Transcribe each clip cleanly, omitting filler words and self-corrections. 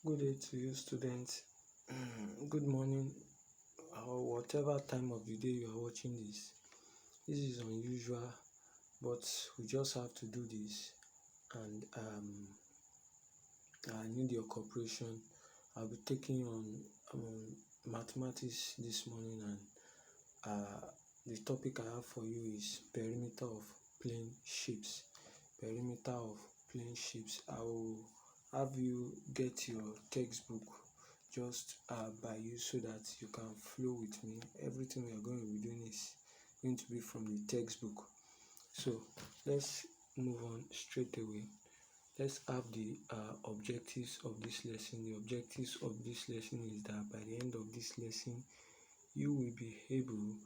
Good day to you, students. Good morning, or whatever time of the day you are watching this. This is unusual, but we just have to do this, and I need your cooperation. I'll be taking on mathematics this morning, and the topic I have for you is perimeter of plane shapes. Perimeter of plane shapes. I will have you get your textbook just by you so that you can flow with me. Everything we are going to be doing is going to be from the textbook. So let's move on straight away. Let's have the objectives of this lesson. The objectives of this lesson is that by the end of this lesson, you will be able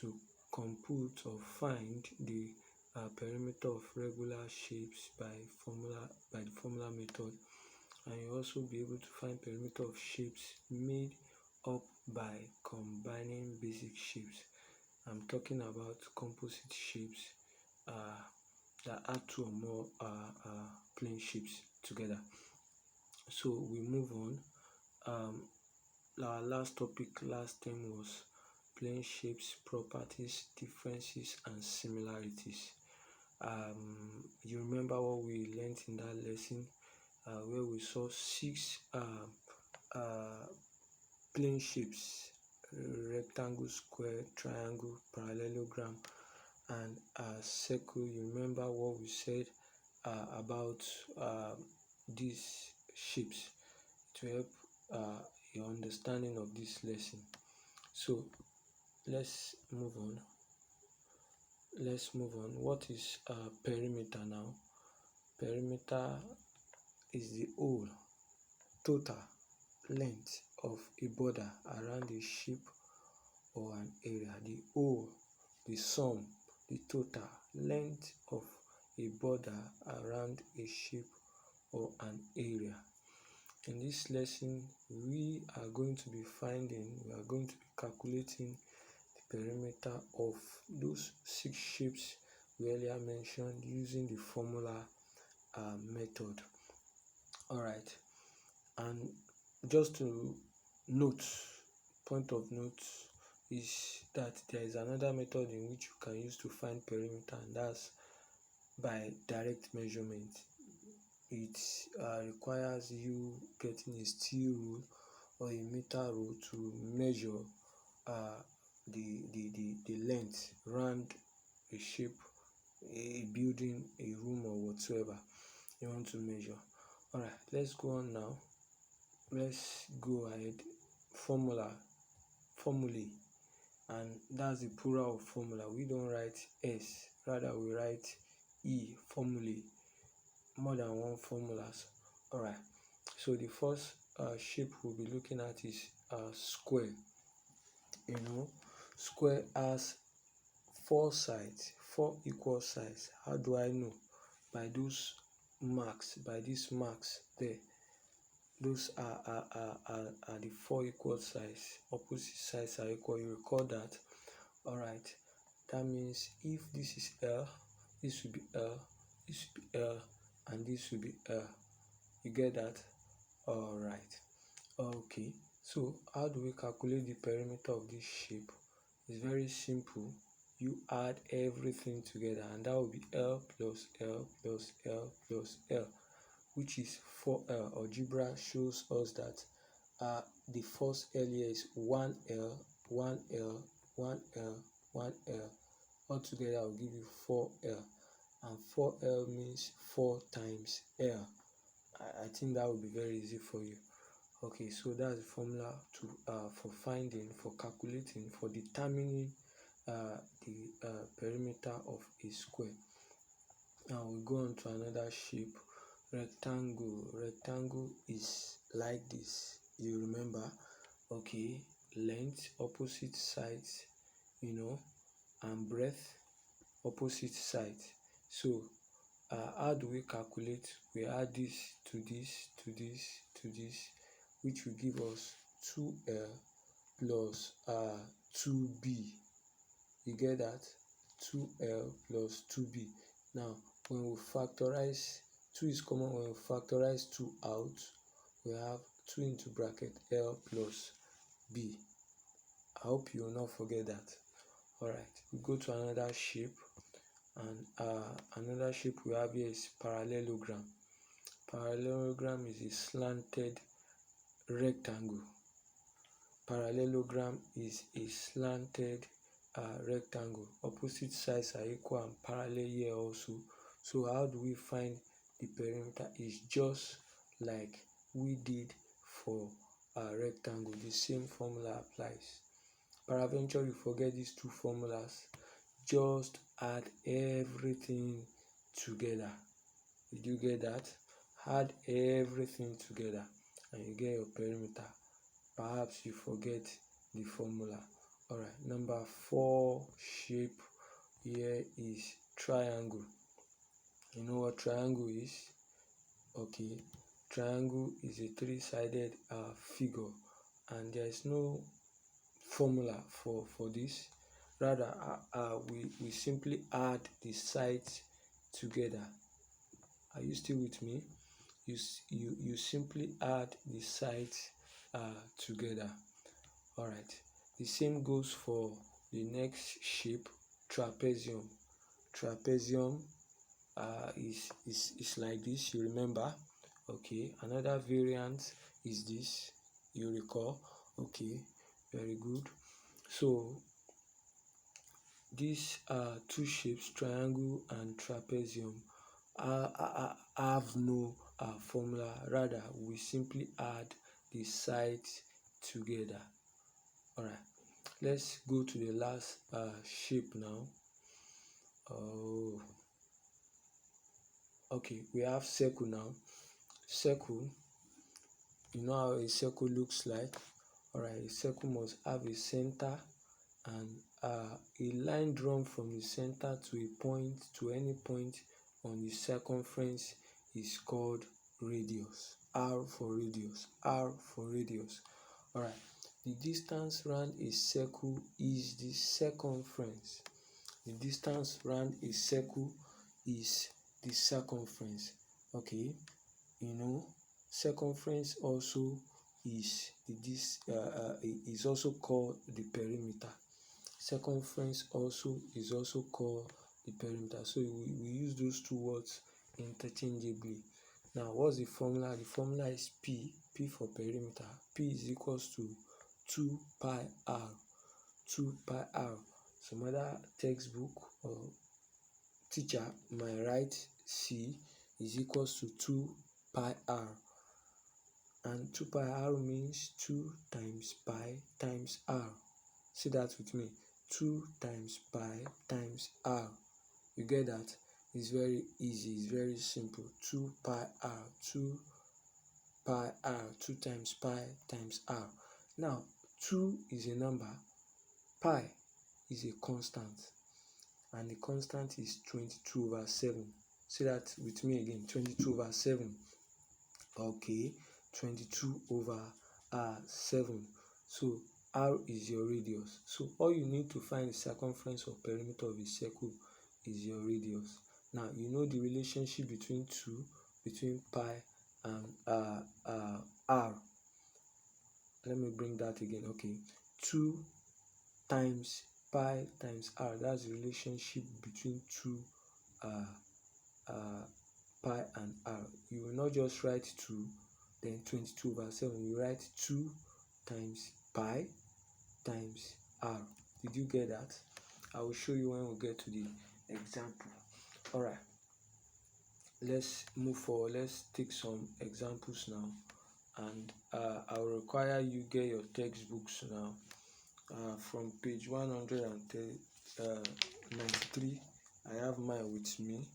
to compute or find the perimeter of regular shapes by the formula method, and you also be able to find perimeter of shapes made up by combining basic shapes. I'm talking about composite shapes that add two or more plane shapes together. So we move on. Our last topic last time was plane shapes, properties, differences, and similarities. You remember what we learned in that lesson, where we saw six plane shapes: rectangle, square, triangle, parallelogram, and circle. You remember what we said about these shapes to help your understanding of this lesson. So let's move on. What is perimeter now? Perimeter is the whole total length of a border around a shape or an area. The whole, the sum, the total length of a border around a shape or an area. In this lesson, we are going to be calculating the perimeter of those six shapes we earlier mentioned using the formula method. Alright, and just to point of note is that there is another method in which you can use to find perimeter, and that's by direct measurement. It requires you getting a steel rule or a meter rule to measure the length around a shape, a building, a room, or whatsoever you want to measure. Alright, let's go on now. Let's go ahead. Formulae, and that's the plural of formula. We don't write S, rather we write E, formulae, more than one formulas. Alright, so the first shape we'll be looking at is square. Square has four sides, four equal sides. How do I know? By these marks there. Those are the four equal sides. Opposite sides are equal. You recall that. Alright, that means if this is L, this will be L, this will be L, and this will be L. You get that? Alright. Okay, so how do we calculate the perimeter of this shape? It's very simple. You add everything together, and that will be L plus L plus L plus L, which is 4L. Algebra shows us that the first L here is 1L, 1L, 1L, 1L. Altogether will give you 4L, and 4L means 4 times L. I think that will be very easy for you. Okay, so that's the formula for calculating, for determining the perimeter of a square. Now we go on to another shape, rectangle. Rectangle is like this. You remember? Okay, length, opposite sides, and breadth, opposite sides. So how do we calculate? We add this to this to this to this, which will give us 2L plus 2B. You get that? 2L plus 2B. Now, when we factorize, 2 is common. When we factorize 2 out, we have 2 into bracket L plus B. I hope you will not forget that. Alright, we go to another shape, and another shape we have here is parallelogram. Parallelogram is a slanted rectangle. Parallelogram is a slanted rectangle. Opposite sides are equal and parallel here also. So how do we find the perimeter? It's just like we did for a rectangle. The same formula applies. Peradventure you forget these two formulas, just add everything together. Did you get that? Add everything together and you get your perimeter. Perhaps you forget the formula. Alright, number 4 shape here is triangle. You know what triangle is? Okay, triangle is a three-sided figure, and there is no formula for this. Rather, we simply add the sides together. Are you still with me? You simply add the sides together. Alright, the same goes for the next shape, trapezium. Trapezium is like this, you remember? Okay, another variant is this, you recall? Okay, very good. So these two shapes, triangle and trapezium, have no formula. Rather, we simply add the sides together. Alright, let's go to the last shape now. Okay, we have circle now. Circle, you know how a circle looks like. Alright, a circle must have a center, and a line drawn from the center to a point, to any point on the circumference, is called radius. R for radius. R for radius. Alright, the distance around a circle is the circumference. The distance around a circle is the circumference. Okay, you know, circumference also is is also called the perimeter. Circumference also is also called the perimeter. So we use those two words interchangeably. Now, what's the formula? The formula is P for perimeter. P is equals to 2 pi r. 2 pi r. Some other textbook or teacher might write C is equals to 2 pi r. And 2 pi r means 2 times pi times r. See that with me. 2 times pi times r. You get that? It's very easy. It's very simple. 2 pi r. 2 pi r. 2 times pi times r. Now, 2 is a number. Pi is a constant. And the constant is 22 over 7. Say that with me again. 22 over 7. Okay. 22 over 7. So r is your radius. So all you need to find the circumference or perimeter of a circle is your radius. Now you know the relationship between pi and r. Let me bring that again. Okay, 2 times pi times r. That's the relationship between two pi and r. You will not just write 2 then 22 over 7. You write 2 times pi times r. Did you get that? I will show you when we get to the example. Alright, let's move forward. Let's take some examples now, and I will require you get your textbooks now from page 193. I have mine with me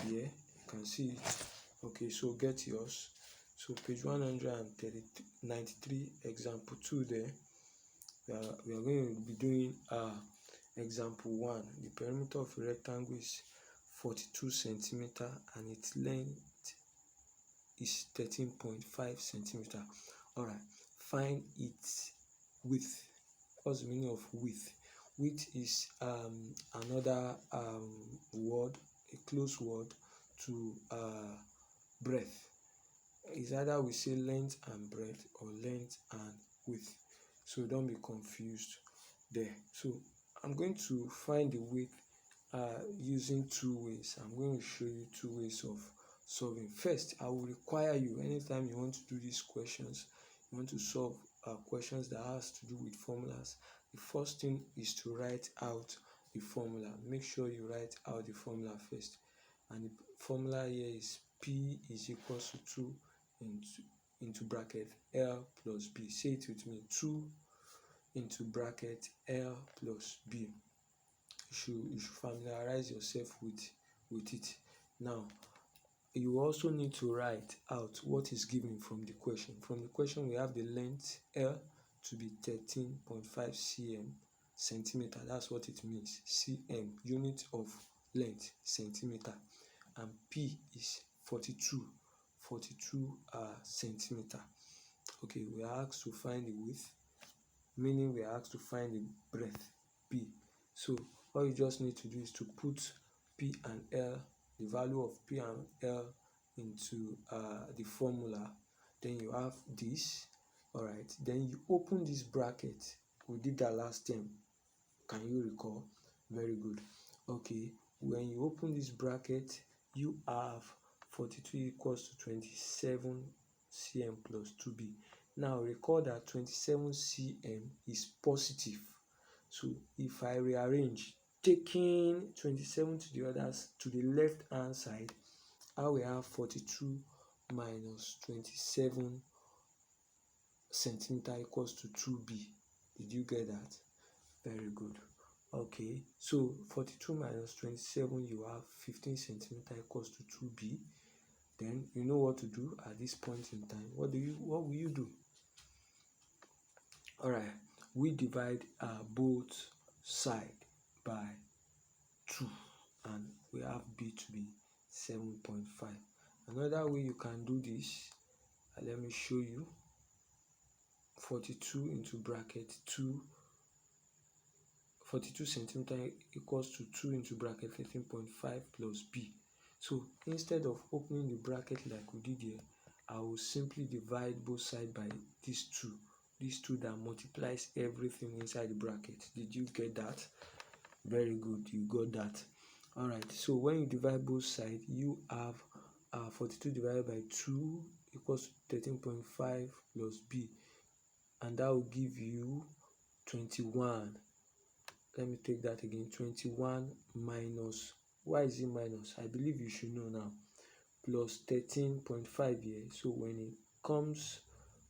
here. You can see it. Okay, so get yours. So page 193, example 2 there. We are going to be doing example 1. The perimeter of a rectangle is 42 centimeter and its length is 13.5 centimeter. Alright, find its width. What's the meaning of width? Width is another word, a close word to breadth. It's either we say length and breadth or length and width, so don't be confused there. So I'm going to find the width using two ways. I'm going to show you two ways of solving. First, I will require you, anytime you want to do these questions, you want to solve questions that has to do with formulas, the first thing is to write out the formula. Make sure you write out the formula first, and the formula here is P is equals to 2 into bracket L plus B. Say it with me, 2 into bracket L plus B. You should familiarize yourself with it. Now, you also need to write out what is given from the question. From the question, we have the length L to be 13.5 centimeter. That's what it means. cm, unit of length, centimeter, and P is 42 centimeter. Okay, we are asked to find the width, meaning we are asked to find the breadth, B. So all you just need to do is to put P and L, the value of P and L, into the formula. Then you have this. All right, then you open this bracket. We did that last time. Can you recall? Very good. Okay, when you open this bracket, you have 42 equals to 27 cm plus 2b. Now recall that 27 cm is positive. So if I rearrange, taking 27 to the left hand side, I will have 42 minus 27 centimeter equals to 2b. Did you get that? Very good. Okay, so 42 minus 27, you have 15 centimeter equals to 2b. Then you know what to do at this point in time. What will you do? All right, we divide both sides by 2, and we have b to be 7.5. Another way you can do this, let me show you. 42 into bracket 2, 42 centimeter equals to 2 into bracket 13.5 plus b. So instead of opening the bracket like we did here, I will simply divide both sides by these two that multiplies everything inside the bracket. Did you get that? Very good, you got that. All right, so when you divide both sides, you have 42 divided by 2 equals to 13.5 plus b, and that will give you 21. Let me take that again. 21 minus, why is it minus? I believe you should know now. Plus 13.5 here. So when it comes,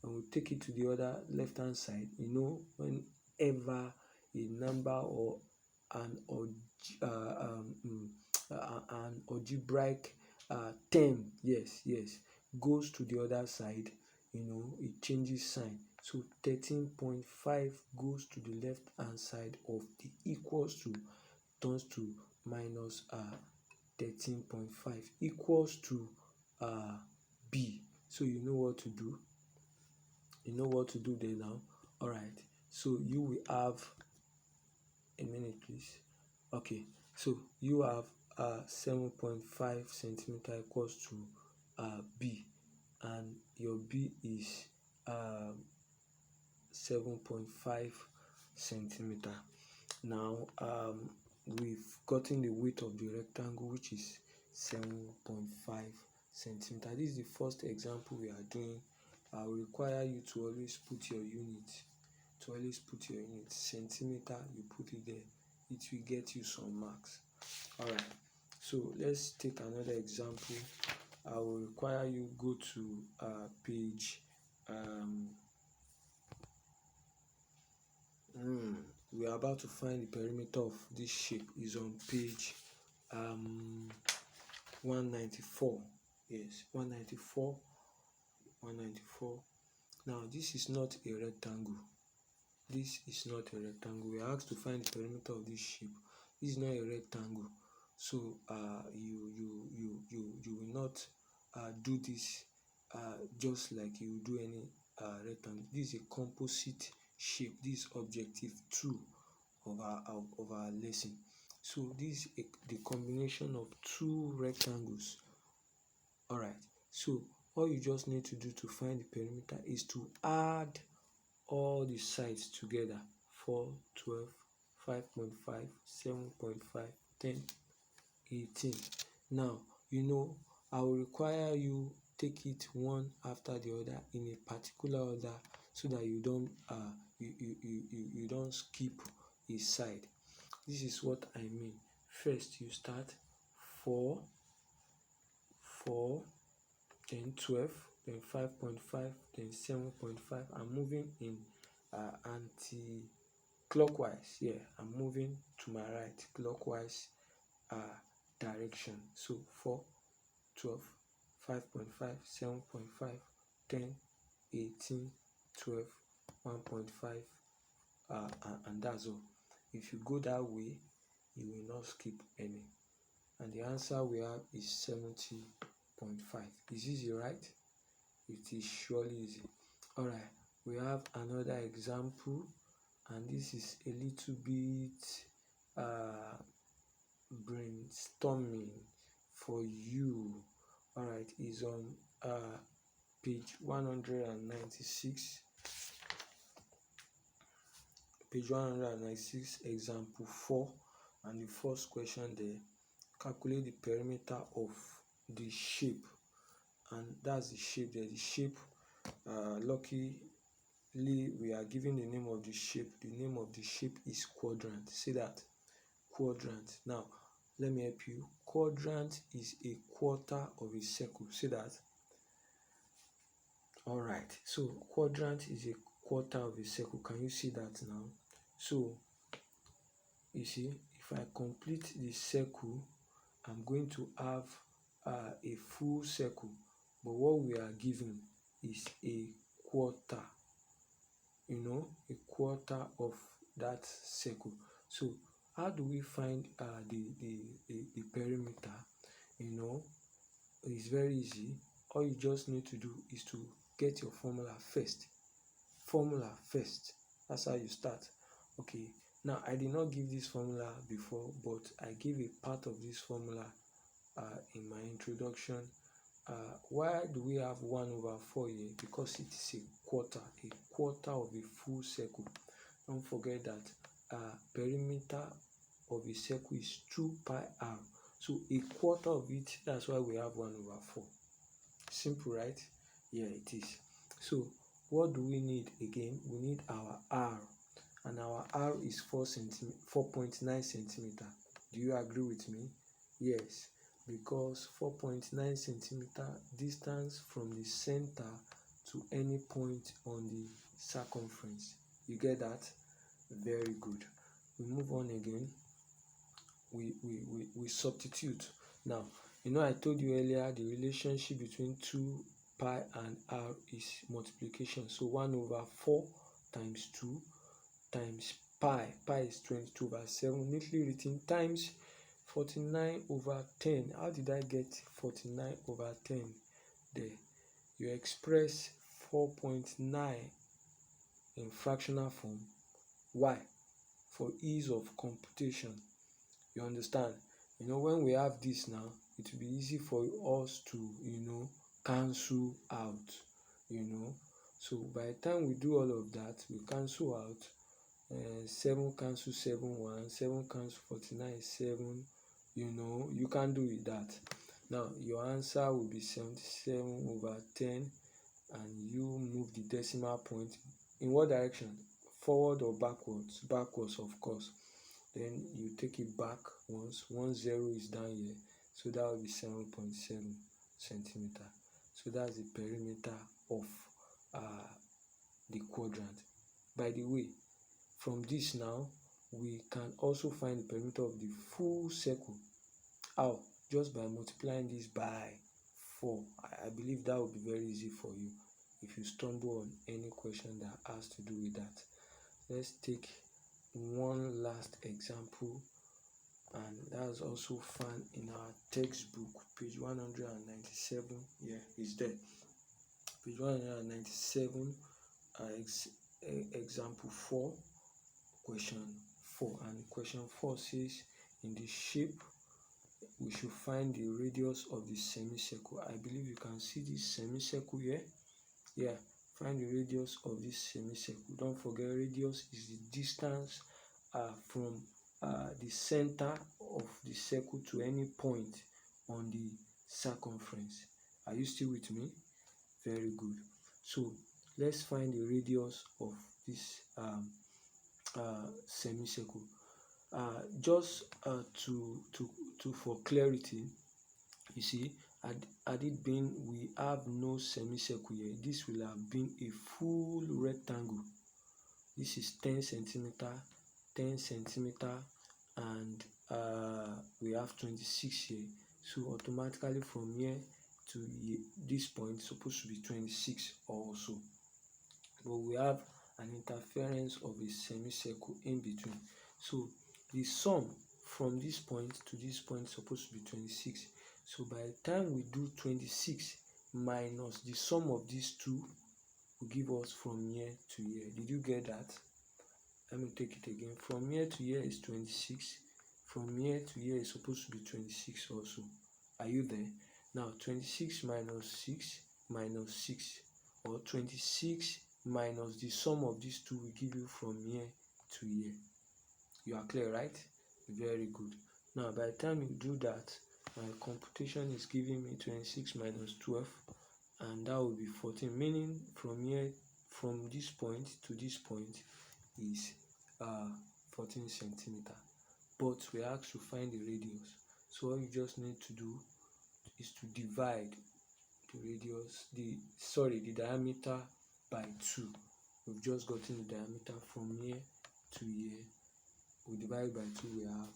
and we take it to the other left hand side, you know, whenever a number or an algebraic term, yes, goes to the other side, you know, it changes sign. So 13.5 goes to the left hand side of the equals to, turns to minus 13.5 equals to b. So you know what to do. You know what to do there now. All right, so you will have a minute, please. Okay, so you have 7.5 centimeter equals to b, and your b is 7.5 centimeter. Now we've gotten the width of the rectangle, which is 7.5 centimeter. This is the first example we are doing. I will require you to always put your unit. Centimeter, you put it there. It will get you some marks. All right, so let's take another example. I will require you go to page we are about to find the perimeter of this shape. Is on page 194. Yes, 194. Now this is not a rectangle. We are asked to find the perimeter of this shape. This is not a rectangle, so you will not do this just like you do any rectangle. This is a composite shape. This is objective 2 of our lesson. So this is the combination of two rectangles. All right, so all you just need to do to find the perimeter is to add all the sides together: 4, 12, 5.5, 7.5, 10, 18. Now, I will require you take it one after the other in a particular order so that you don't skip a side. This is what I mean. First, you start 4, 4, then 12, then 5.5, then 7.5. I'm moving in anti-clockwise. Yeah, I'm moving to my right, clockwise direction. So 4, 12, 5.5, 7.5, 10, 18, 12, 1.5, and that's all. If you go that way, you will not skip any. And the answer we have is 70.5. Is easy, right? It is surely easy. Alright, we have another example, and this is a little bit brainstorming for you. Alright, is on page 196. Page 196, example 4, and the first question there: calculate the perimeter of the shape. And that's the shape there. The shape, luckily we are given the name of the shape. The name of the shape is quadrant. See that? Quadrant. Now, let me help you. Quadrant is a quarter of a circle. See that? Alright, so quadrant is a quarter of a circle. Can you see that now? So, you see, if I complete the circle, I'm going to have a full circle. But what we are given is a quarter, a quarter of that circle. So how do we find the perimeter? It's very easy. All you just need to do is to get your formula first. That's how you start. Okay, now I did not give this formula before, but I gave a part of this formula in my introduction. Why do we have 1/4 here? Because it is a quarter of a full circle. Don't forget that perimeter of a circle is 2 pi r. So a quarter of it, that's why we have 1/4. Simple, right? Yeah, it is. So what do we need again? We need our r, and our r is 4.9 centimeter. Do you agree with me? Yes, because 4.9 centimeter distance from the center to any point on the circumference. You get that? Very good. We move on again. We substitute. Now, I told you earlier the relationship between 2 pi and r is multiplication. So 1/4 times 2 times pi. Pi is 22/7, neatly written, times 49/10. How did I get 49/10 there? You express 4.9 in fractional form. Why? For ease of computation. You understand? When we have this now, it will be easy for us to cancel out. So by the time we do all of that, we cancel out. 7 cancel 7, 1, 7 cancel 49, 7. You can do with that. Now your answer will be 77/10, and you move the decimal point in what direction? Forward or backwards? Backwards, of course. Then you take it back once. 1 0 is down here, so that will be 7.7 centimeter. So that's the perimeter of the quadrant. By the way, from this now, we can also find the perimeter of the full circle. How? Just by multiplying this by 4. I believe that will be very easy for you if you stumble on any question that has to do with that. Let's take one last example, and that's also found in our textbook, page 197. Yeah, it's there. Page 197, example 4, question 4. And question 4 says, in the shape we should find the radius of the semicircle. I believe you can see this semicircle here. Yeah, find the radius of this semicircle. Don't forget, radius is the distance from the center of the circle to any point on the circumference. Are you still with me? Very good. So let's find the radius of this semicircle. Just to for clarity, you see, had it been we have no semicircle here, this will have been a full rectangle. This is 10 centimeter, 10 centimeter, and we have 26 here. So automatically from here to this point it's supposed to be 26 also. But we have an interference of a semicircle in between. So the sum from this point to this point is supposed to be 26. So by the time we do 26 minus the sum of these two will give us from here to here. Did you get that? Let me take it again. From here to here is 26. From here to here is supposed to be 26 also. Are you there? Now 26 minus 6 minus 6, or 26 minus the sum of these two will give you from here to here. You are clear, right? Very good. Now by the time you do that, my computation is giving me 26 minus 12, and that will be 14, meaning from here, from this point to this point is 14 centimeter. But we are asked to find the radius, so all you just need to do is to divide the radius, the diameter by 2. We've just gotten the diameter from here to here. We divide by 2, we have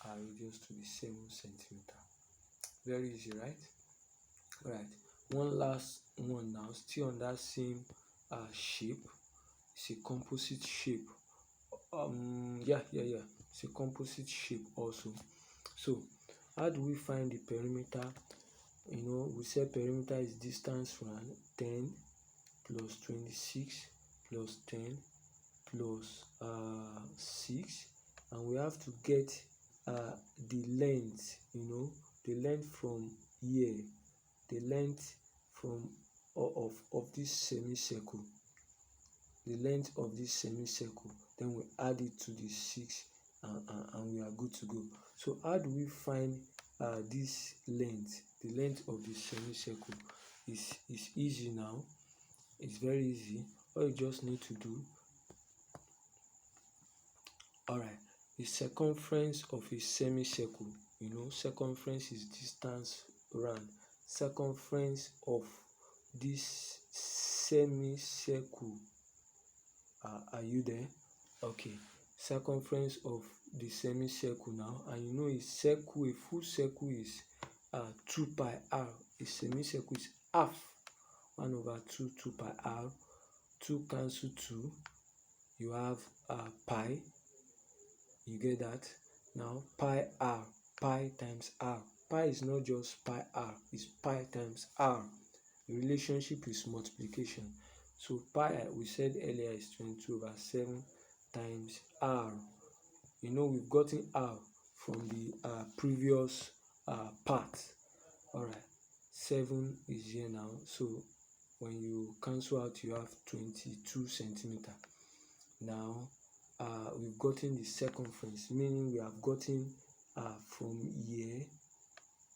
our radius to be 7 centimeter. Very easy, right? Right. One last one now, still on that same shape. It's a composite shape. It's a composite shape also. So how do we find the perimeter? We said perimeter is distance from 10 plus 26 plus 10 plus 6, and we have to get the length, the length from here, the length from of this semicircle, the length of this semicircle. Then we add it to the 6, and we are good to go. So how do we find this length? The length of the semicircle is easy now. It's very easy. All you just need to do, alright, the circumference of a semicircle, circumference is distance round. Circumference of this semicircle, are you there? Okay, circumference of the semicircle now, and a circle, a full circle is 2 pi r. A semicircle is half 1/2 2 pi r. 2 cancel 2, you have pi. You get that? Now pi r, pi times r. Pi is not just pi r, it's pi times r. The relationship is multiplication. So pi, we said earlier, is 22/7 times r. We've gotten r from the previous part. Alright, 7 is here now. So when you cancel out, you have 22 centimeter. Now we've gotten the circumference, meaning we have gotten from here,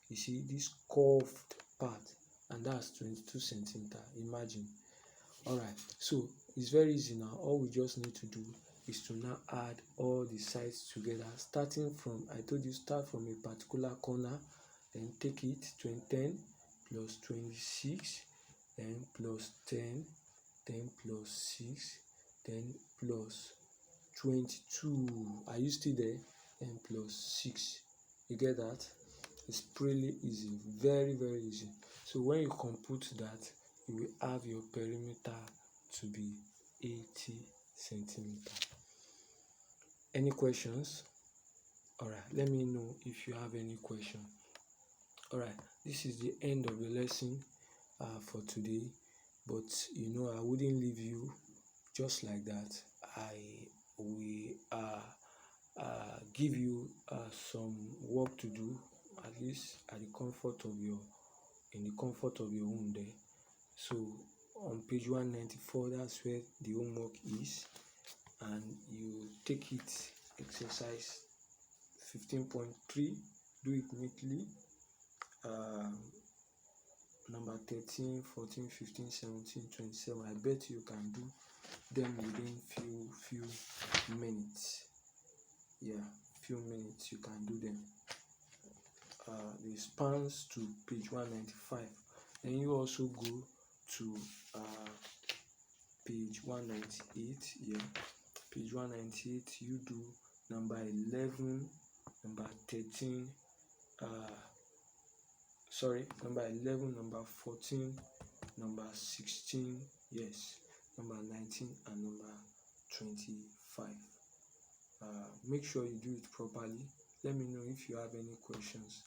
you see this curved part, and that's 22 centimeter. Imagine. Alright, so it's very easy now. All we just need to do is to now add all the sides together, starting from, I told you, start from a particular corner, then take it 10 plus 26, then plus 10, then plus 6, then plus 22. Are you still there? Then plus 6. You get that? It's pretty easy, very easy. So when you compute that, you will have your perimeter to be 80 centimeter. Any questions? Alright, let me know if you have any question. Alright, this is the end of the lesson for today, but I wouldn't leave you just like that. I will give you some work to do, at least at the comfort of your in the comfort of your home there. So on page 194, that's where the homework is, and you take it exercise 15.3, do it neatly. Number 13, 14, 15, 17, 27. I bet you can do them within few minutes. Yeah, few minutes you can do them. The spans to page 195. Then you also go to page 198. Yeah, page 198. You do number 11, number 13. Number 11, number 14, number 16, yes, number 19, and number 25. Make sure you do it properly. Let me know if you have any questions,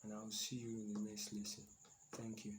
and I'll see you in the next lesson. Thank you.